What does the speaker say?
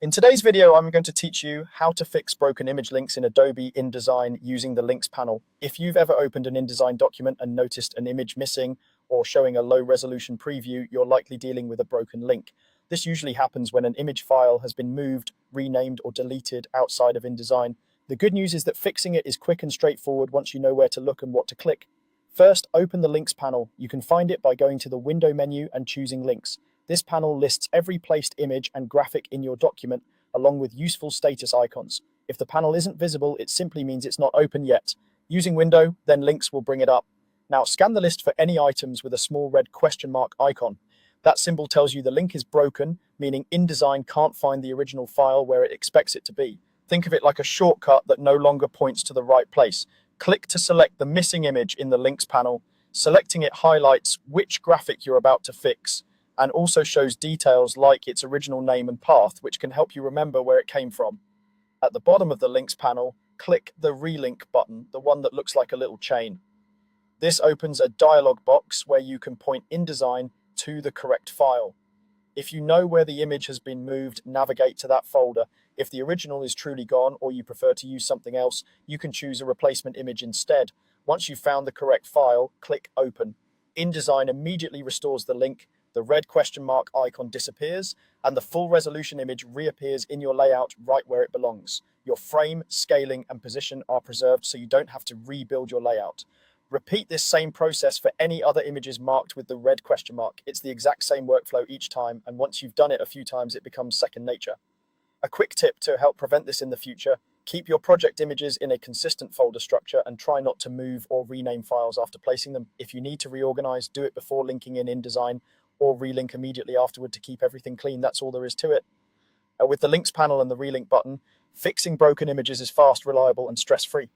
In today's video, I'm going to teach you how to fix broken image links in Adobe InDesign using the links panel. If you've ever opened an InDesign document and noticed an image missing or showing a low resolution preview, you're likely dealing with a broken link. This usually happens when an image file has been moved, renamed, or deleted outside of InDesign. The good news is that fixing it is quick and straightforward once you know where to look and what to click. First, open the links panel. You can find it by going to the window menu and choosing links. This panel lists every placed image and graphic in your document, along with useful status icons. If the panel isn't visible, it simply means it's not open yet. Using window, then links will bring it up. Now scan the list for any items with a small red question mark icon. That symbol tells you the link is broken, meaning InDesign can't find the original file where it expects it to be. Think of it like a shortcut that no longer points to the right place. Click to select the missing image in the links panel. Selecting it highlights which graphic you're about to fix, and also shows details like its original name and path, which can help you remember where it came from. At the bottom of the links panel, click the relink button, the one that looks like a little chain. This opens a dialog box where you can point InDesign to the correct file. If you know where the image has been moved, navigate to that folder. If the original is truly gone or you prefer to use something else, you can choose a replacement image instead. Once you've found the correct file, click Open. InDesign immediately restores the link, the red question mark icon disappears, and the full resolution image reappears in your layout right where it belongs. Your frame, scaling, and position are preserved so you don't have to rebuild your layout. Repeat this same process for any other images marked with the red question mark. It's the exact same workflow each time, and once you've done it a few times, it becomes second nature. A quick tip to help prevent this in the future: keep your project images in a consistent folder structure and try not to move or rename files after placing them. If you need to reorganize, do it before linking in InDesign, or relink immediately afterward to keep everything clean. That's all there is to it. With the links panel and the relink button, fixing broken images is fast, reliable, and stress-free.